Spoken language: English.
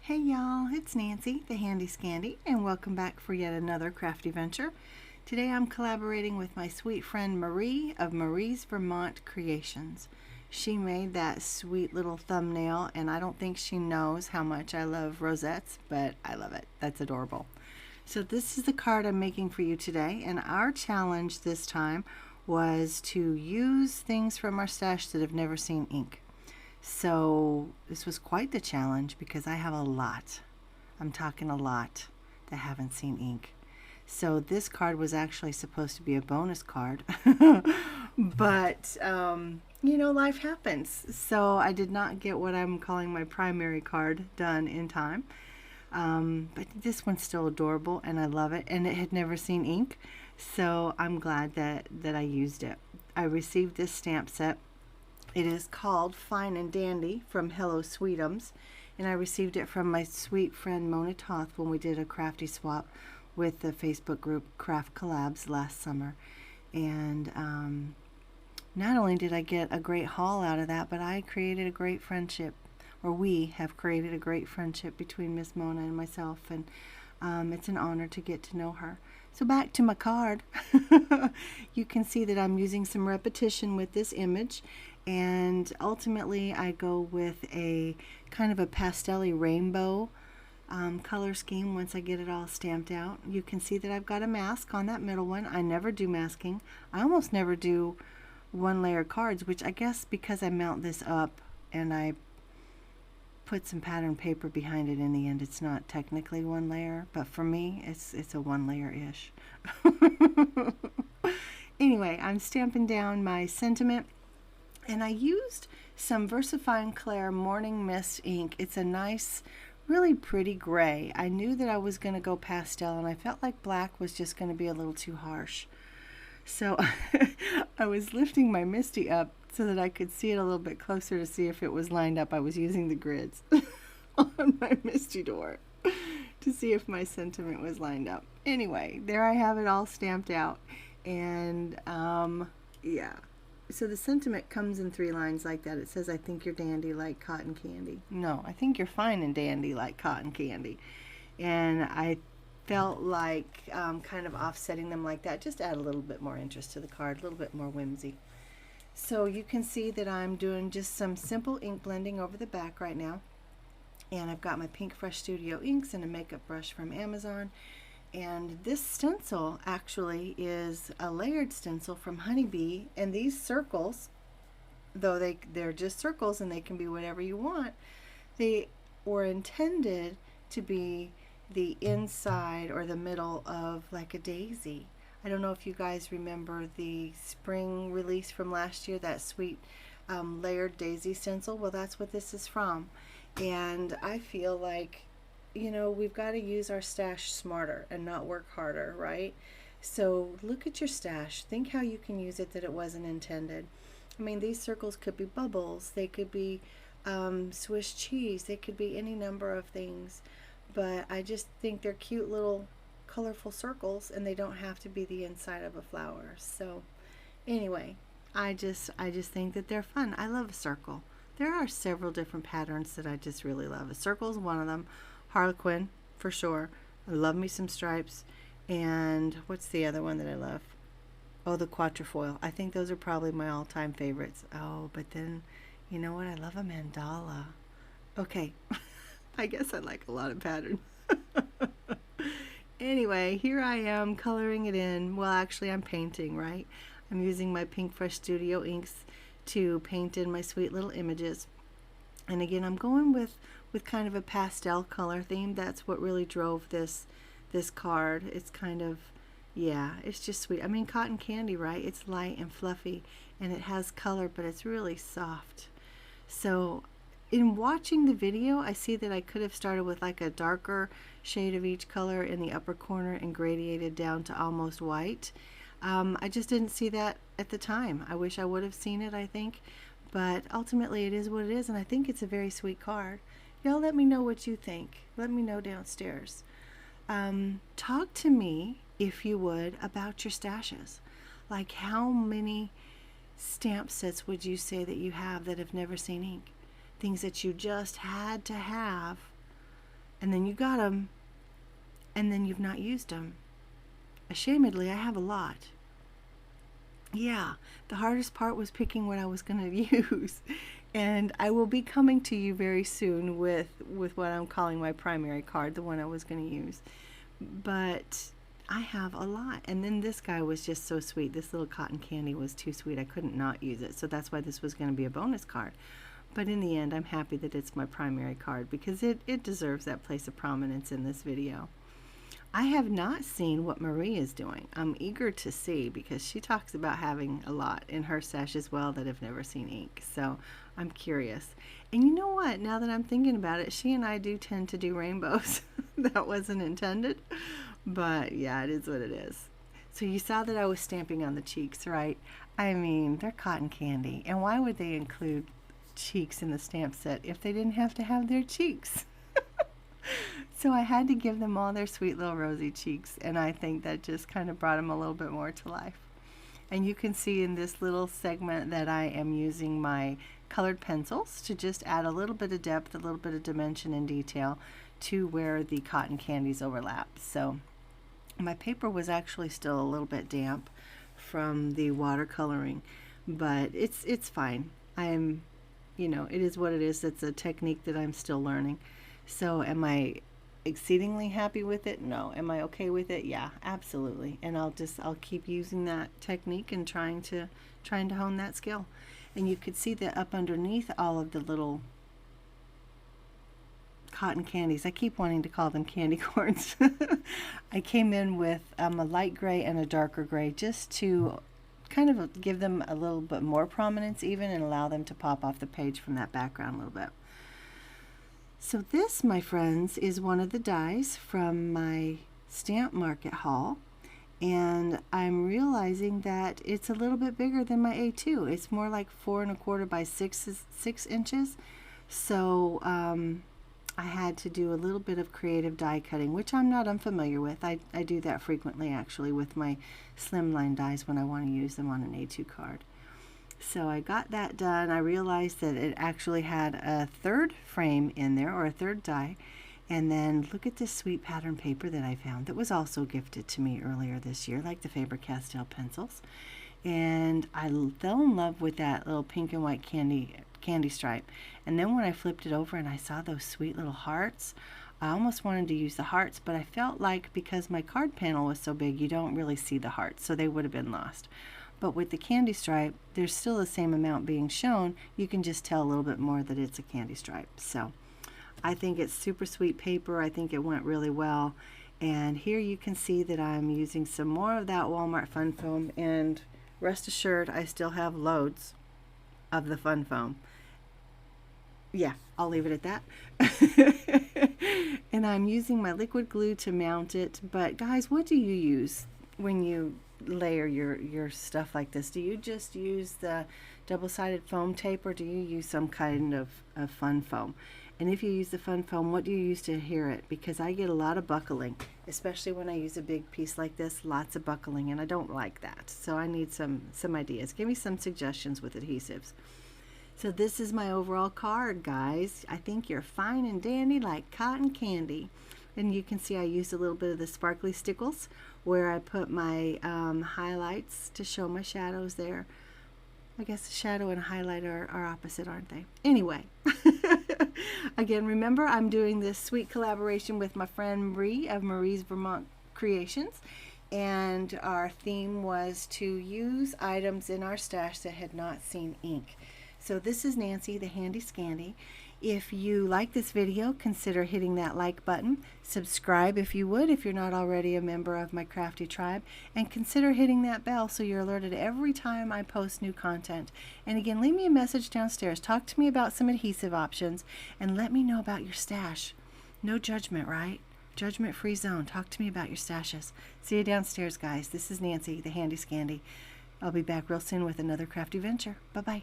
Hey y'all, it's Nancy, the Handy Scandy, and welcome back for yet another Crafty Venture. Today I'm collaborating with my sweet friend Marie of Marie's Vermont Creations. She made that sweet little thumbnail, and I don't think she knows how much I love rosettes, but I love it. That's adorable. So this is the card I'm making for you today, and our challenge this time was to use things from our stash that have never seen ink. So this was quite the challenge because I have a lot. I'm talking a lot that haven't seen ink. So this card was actually supposed to be a bonus card, but life happens. So I did not get what I'm calling my primary card done in time. But this one's still adorable and I love it, and it had never seen ink. So I'm glad that I used it. I received this stamp set. It is called Fine and Dandy from Hello Sweetums, and I received it from my sweet friend Mona Toth when we did a crafty swap with the Facebook group Craft Collabs last summer. And not only did I get a great haul out of that, but I created a great friendship, or we have created a great friendship between Miss Mona and myself, and it's an honor to get to know her. So back to my card. You can see that I'm using some repetition with this image, and ultimately I go with a kind of a pastel-y rainbow color scheme once I get it all stamped out. You can see that I've got a mask on that middle one. I never do masking. I almost never do one layer cards, which I guess because I mount this up and I put some pattern paper behind it in the end, it's not technically one layer, but for me it's a one layer-ish. Anyway, I'm stamping down my sentiment, and I used some VersaFine Clair Morning Mist ink. It's a nice, really pretty gray. I knew that I was going to go pastel, and I felt like black was just going to be a little too harsh. So I was lifting my Misty up so that I could see it a little bit closer to see if it was lined up. I was using the grids on my Misty door to see if my sentiment was lined up. Anyway, there I have it all stamped out. And yeah. So the sentiment comes in 3 lines like that. It says, I think you're dandy like cotton candy. No, I think you're fine and dandy like cotton candy. And I felt like kind of offsetting them like that, just add a little bit more interest to the card, a little bit more whimsy. So you can see that I'm doing just some simple ink blending over the back right now. And I've got my Pink Fresh Studio inks and a makeup brush from Amazon. And this stencil actually is a layered stencil from Honeybee. And these circles, though they're just circles and they can be whatever you want, they were intended to be the inside or the middle of like a daisy. I don't know if you guys remember the spring release from last year, that sweet layered daisy stencil. Well, that's what this is from. And I feel like, we've got to use our stash smarter and not work harder, right? So look at your stash. Think how you can use it that it wasn't intended. I mean, these circles could be bubbles. They could be Swiss cheese. They could be any number of things. But I just think they're cute little colorful circles, and they don't have to be the inside of a flower. So anyway, I just think that they're fun. I love a circle. There are several different patterns that I just really love. A circle is one of them. Harlequin for sure. I love me some stripes. And what's the other one that I love? Oh, the quatrefoil. I think those are probably my all-time favorites. Oh, but then you know what? I love a mandala. Okay. I guess I like a lot of patterns. Anyway, here I am coloring it in. Well, actually I'm painting, right? I'm using my Pink Fresh Studio inks to paint in my sweet little images. And again, I'm going with kind of a pastel color theme. That's what really drove this card. It's kind of, yeah, it's just sweet. I mean, cotton candy, right? It's light and fluffy, and it has color, but it's really soft. So in watching the video, I see that I could have started with like a darker shade of each color in the upper corner and gradiated down to almost white. I just didn't see that at the time. I wish I would have seen it, I think. But ultimately, it is what it is, and I think it's a very sweet card. Y'all let me know what you think. Let me know downstairs. Talk to me, if you would, about your stashes. Like, how many stamp sets would you say that you have that have never seen ink? Things that you just had to have and then you got them, and then you've not used them. Ashamedly, I have a lot. Yeah, the hardest part was picking what I was going to use. And I will be coming to you very soon with what I'm calling my primary card, the one I was going to use. But I have a lot. And then this guy was just so sweet. This little cotton candy was too sweet. I couldn't not use it. So that's why this was going to be a bonus card. But in the end, I'm happy that it's my primary card because it deserves that place of prominence in this video. I have not seen what Marie is doing. I'm eager to see because she talks about having a lot in her stash as well that have never seen ink. So I'm curious. And you know what? Now that I'm thinking about it, she and I do tend to do rainbows. That wasn't intended. But yeah, it is what it is. So you saw that I was stamping on the cheeks, right? I mean, they're cotton candy. And why would they include cheeks in the stamp set if they didn't have to have their cheeks? So I had to give them all their sweet little rosy cheeks, and I think that just kind of brought them a little bit more to life. And you can see in this little segment that I am using my colored pencils to just add a little bit of depth, a little bit of dimension and detail to where the cotton candies overlap. So my paper was actually still a little bit damp from the watercoloring, but it's fine. I'm, it is what it is. It's a technique that I'm still learning. So am I exceedingly happy with it? No. Am I okay with it? Yeah, absolutely. And I'll keep using that technique and trying to hone that skill. And you could see that up underneath all of the little cotton candies. I keep wanting to call them candy corns. I came in with a light gray and a darker gray just to kind of give them a little bit more prominence even and allow them to pop off the page from that background a little bit. So this, my friends, is one of the dies from my stamp market haul, and I'm realizing that it's a little bit bigger than my A2. It's more like 4 1/4 by 6 inches. So I had to do a little bit of creative die cutting, which I'm not unfamiliar with. I do that frequently actually with my slimline dies when I want to use them on an A2 card. So I got that done. I realized that it actually had a third frame in there, or a third die. And then look at this sweet pattern paper that I found that was also gifted to me earlier this year, like the Faber-Castell pencils. And I fell in love with that little pink and white candy stripe. And then when I flipped it over and I saw those sweet little hearts, I almost wanted to use the hearts, but I felt like because my card panel was so big, you don't really see the hearts, so they would have been lost. But with the candy stripe, there's still the same amount being shown. You can just tell a little bit more that it's a candy stripe. So I think it's super sweet paper. I think it went really well. And here you can see that I'm using some more of that Walmart Fun Foam. And rest assured, I still have loads of the Fun Foam. Yeah, I'll leave it at that. And I'm using my liquid glue to mount it. But guys, what do you use when you layer your stuff like this? Do you just use the double-sided foam tape, or do you use some kind of fun foam? And if you use the fun foam, what do you use to adhere it? Because I get a lot of buckling, especially when I use a big piece like this, lots of buckling, and I don't like that. So I need some ideas. Give me some suggestions with adhesives. So this is my overall card, guys. I think you're fine and dandy like cotton candy. And you can see I used a little bit of the sparkly stickles where I put my highlights to show my shadows there. I guess a shadow and a highlight are opposite, aren't they? Anyway, again, remember I'm doing this sweet collaboration with my friend Marie of Marie's Vermont Creations. And our theme was to use items in our stash that had not seen ink. So this is Nancy, the Handy Scandy. If you like this video, consider hitting that like button. Subscribe if you would, if you're not already a member of my Crafty Tribe. And consider hitting that bell so you're alerted every time I post new content. And again, leave me a message downstairs. Talk to me about some adhesive options and let me know about your stash. No judgment, right? Judgment-free zone. Talk to me about your stashes. See you downstairs, guys. This is Nancy, the Handy Scandy. I'll be back real soon with another Crafty Venture. Bye-bye.